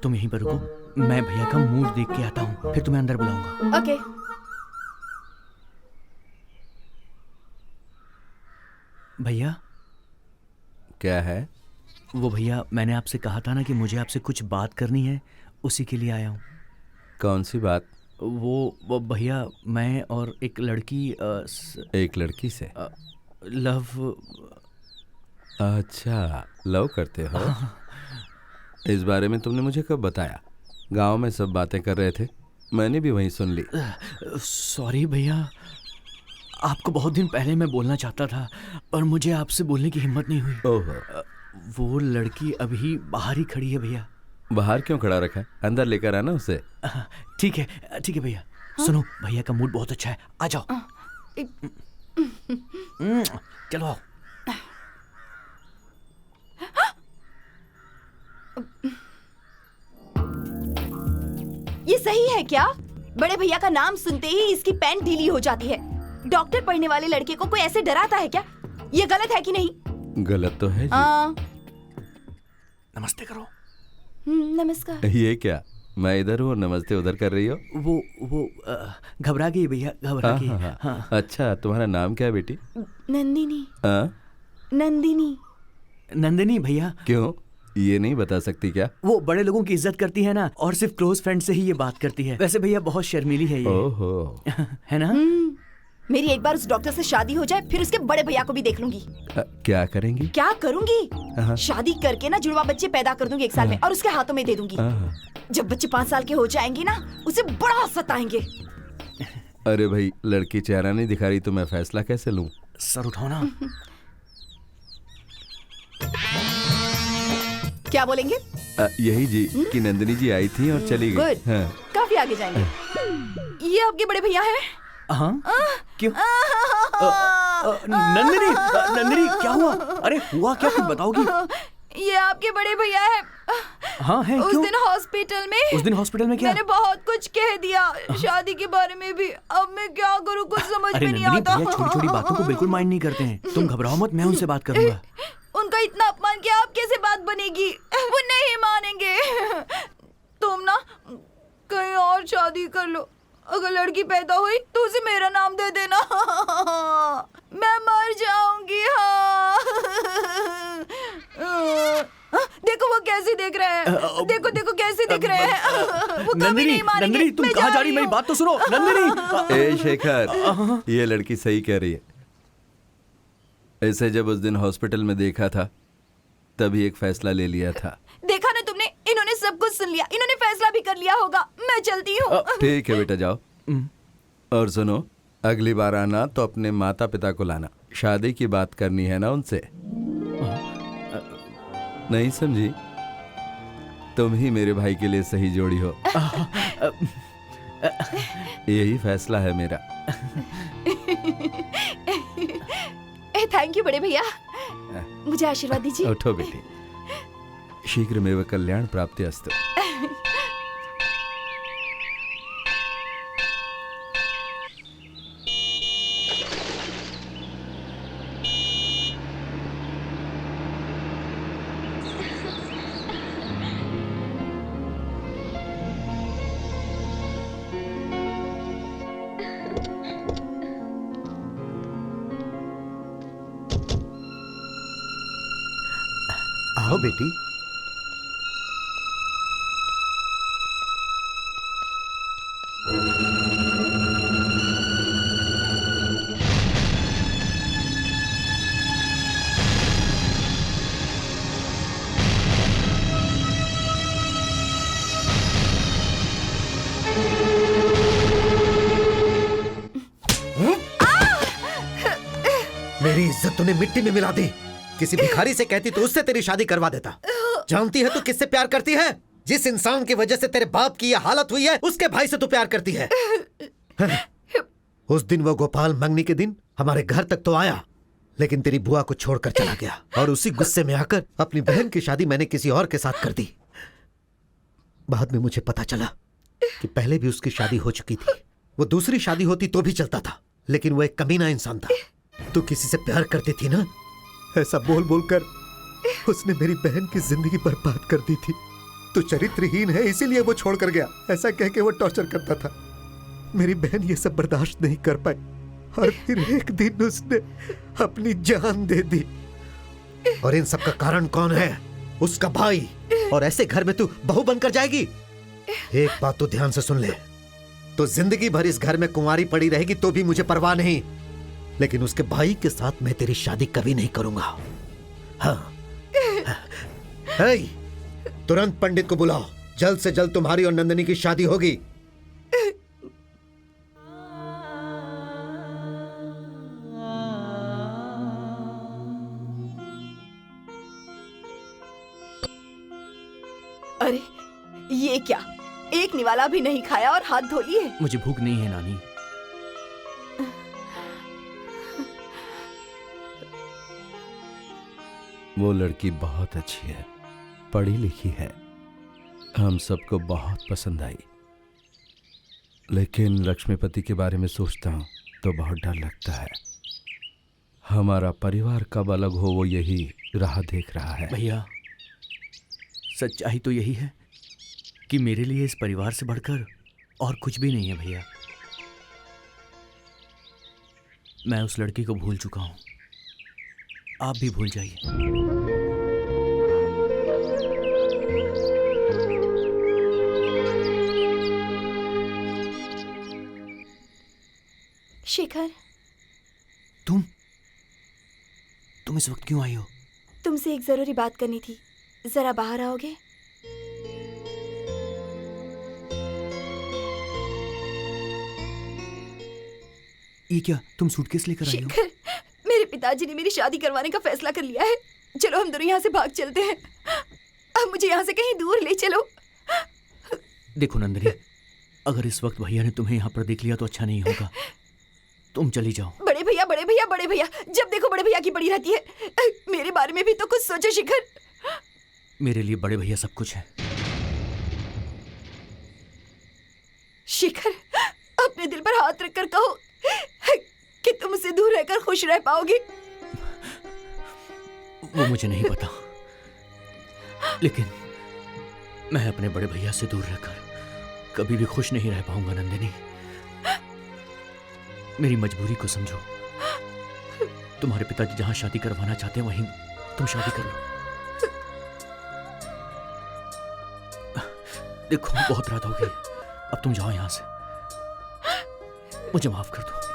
तुम यहीं पर रुको, मैं भैया का मूड देख के आता हूँ, फिर तुम्हें अंदर बुलाऊंगा। ओके। भैया। क्या है? वो भैया, मैंने आपसे कहा था ना कि मुझे आपसे कुछ बात करनी है, उसी के लिए आया हूँ। कौन सी बात? वो भैया, मैं और एक लड़की एक लड़की से लव। अच्छा, लव करते हो? इस बारे में तुमने मुझे कब बताया? गांव में सब बातें कर रहे थे, मैंने भी वहीं सुन ली। सॉरी भैया, आपको बहुत दिन पहले मैं बोलना चाहता था और मुझे आपसे बोलने की हिम्मत नहीं हुई। ओहो। वो लड़की अभी बाहर ही खड़ी है भैया। बाहर क्यों खड़ा रखा है? अंदर लेकर आना उसे। ठीक है भैया। सुनो, भैया का मूड बहुत अच्छा है, आ जाओ। चलो आओ। ये सही है क्या? बड़े भैया का नाम सुनते ही इसकी पैंट ढीली हो जाती है। डॉक्टर पढ़ने वाले लड़के को कोई ऐसे डराता है क्या? ये गलत है कि नहीं? गलत तो है जी। नमस्ते करो। नमस्कार। ये क्या, मैं इधर हूँ, नमस्ते उधर कर रही हो? वो घबरा गई भैया, घबरा गई। हाँ। अच्छा, तुम्हारा नाम क्या है बेटी? नंदिनी। नंदिनी। नंदिनी भैया। क्यों, ये नहीं बता सकती क्या? वो बड़े लोगों की इज्जत करती है ना, और सिर्फ क्लोज फ्रेंड से ही ये बात करती है। वैसे भैया बहुत शर्मीली है ये। ओहो। है ना? मेरी एक बार उस डॉक्टर से शादी हो जाए, फिर उसके बड़े भैया को भी देख लूंगी। क्या करेंगी? क्या करूंगी? शादी करके ना जुड़वा बच्चे पैदा कर दूंगी 1 साल में, और उसके हाथों में दे दूंगी। जब बच्चे 5 साल के हो जाएंगे ना, उसे बड़ा सताएंगे। अरे भाई, लड़की चेहरा नहीं दिखा रही तो मैं फैसला कैसे लूं? सर उठाओ ना। क्या बोलेंगे? यही जी कि नंदिनी जी आई थी और चली गई। गुड, काफी आगे जाएंगे। ये आपके बड़े भैया हैं? हाँ? क्यों? नंदिनी क्या हुआ? अरे हुआ क्या, कुछ बताओगी? ये आपके बड़े भैया हैं। हाँ है। उस क्यों? दिन हॉस्पिटल में क्या? मैंने बहुत कुछ कह दिया, शादी के बारे में भी। अब मैं क्या करूँ, कुछ समझ में नहीं आता। भैया छोटी छोटी बातों को बिल्कुल माइंड नहीं करते हैं। तुम घबराओ मत, मैं उनसे बात करूंगा। उनका इतना अपमान किया, अब कैसे बात बनेगी? वो नहीं मानेंगे। तुम ना कहीं और शादी कर लो। अगर लड़की पैदा हुई तो उसे मेरा नाम दे देना। मैं मर जाऊंगी। हाँ। देखो वो कैसे देख रहे हैं। देखो कैसे देख रहे हैं। वो कभी नहीं मानेंगे। नंदिनी तुम कहाँ जा रही? मेरी बात तो सुनो नंदिनी। ए शेखर, ये लड़की सही कह रही है। ऐसे जब उस दिन हॉस्पिटल में देखा था, तभी एक फैसला ले लिया था। देखा ना तुमने, इन्होंने सब कुछ सुन लिया, इन्होंने फैसला भी कर लिया होगा। मैं चलती हूँ। ठीक है बेटा, जाओ। और सुनो, अगली बार आना तो अपने माता पिता को लाना, शादी की बात करनी है ना उनसे। नहीं समझी? तुम ही मेरे भाई के लिए सही जोड़ी हो। यही फैसला है मेरा। थैंक यू बड़े भैया, मुझे आशीर्वाद दीजिए। उठो बेटी, शीघ्रमेव कल्याण प्राप्तिरस्तु। आओ बेटी। मेरी इज्जत तूने मिट्टी में मिला दी। किसी भिखारी से कहती तो उससे तेरी शादी करवा देता। जानती है तू किससे प्यार करती है? जिस इंसान की वजह से तेरे बाप की यह हालत हुई है, उसके भाई से तू प्यार करती है। उस दिन वो गोपाल मंगनी के दिन हमारे घर तक तो आया, लेकिन तेरी बुआ को छोड़कर चला गया, और उसी गुस्से में आकर अपनी बहन की शादी मैंने किसी और के साथ कर दी। बाद में मुझे पता चला कि पहले भी उसकी शादी हो चुकी थी। वो दूसरी शादी होती तो भी चलता था, लेकिन वो एक कमीना इंसान था। तू किसी से प्यार करती थी ना, ऐसा बोल बोल कर उसने मेरी बहन की जिंदगी बर्बाद कर दी थी। तू चरित्रहीन है इसीलिए वो छोड़कर गया, ऐसा कह के वो टॉर्चर करता था। मेरी बहन ये सब बर्दाश्त नहीं कर पाई और फिर एक दिन उसने अपनी जान दे दी। और इन सब का कारण कौन है? उसका भाई। और ऐसे घर में तू बहू बनकर जाएगी? एक बात तो ध्यान से सुन ले, तो जिंदगी भर इस घर में कुंवारी पड़ी रहेगी तो भी मुझे परवाह नहीं, लेकिन उसके भाई के साथ मैं तेरी शादी कभी नहीं करूंगा। हाँ। हे, तुरंत पंडित को बुलाओ, जल्द से जल्द तुम्हारी और नंदिनी की शादी होगी। अरे ये क्या, एक निवाला भी नहीं खाया और हाथ धो लिए। मुझे भूख नहीं है नानी। वो लड़की बहुत अच्छी है, पढ़ी लिखी है, हम सबको बहुत पसंद आई, लेकिन लक्ष्मीपति के बारे में सोचता हूँ तो बहुत डर लगता है। हमारा परिवार कब अलग हो वो यही राह देख रहा है। भैया सच्चाई तो यही है कि मेरे लिए इस परिवार से बढ़कर और कुछ भी नहीं है भैया। मैं उस लड़की को भूल चुका हूं, आप भी भूल जाइए। शिखर, तुम इस वक्त क्यों आई हो? तुमसे एक जरूरी बात करनी थी, जरा बाहर आओगे? ये क्या, तुम सूटकेस लेकर आई हो? शिखर, मेरे पिताजी ने मेरी शादी करवाने का फैसला कर लिया है। चलो हम दोनों यहाँ से भाग चलते हैं। अब मुझे यहाँ से कहीं दूर ले चलो। देखो नंदिनी, अगर इस वक्त भैया ने तुम्हें यहाँ पर देख लिया तो अच्छा नहीं होगा। तुम चली जाओ। बड़े भैया, बड़े भैया, बड़े भैया, जब देखो बड़े भैया की पड़ी रहती है। मेरे बारे में भी तो कुछ सोचो शिखर। मेरे लिए बड़े भैया सब कुछ है। शिखर, अपने दिल पर हाथ रखकर कहो कि तुम उससे दूर रहकर खुश रह पाओगे। वो मुझे नहीं पता, लेकिन मैं अपने बड़े भैया से दूर रहकर कभी भी खुश नहीं रह पाऊंगा नंदिनी। मेरी मजबूरी को समझो। तुम्हारे पिताजी जहां शादी करवाना चाहते हैं वहीं तुम शादी कर लो। देखो बहुत रात हो गई, अब तुम जाओ यहां से, मुझे माफ कर दो।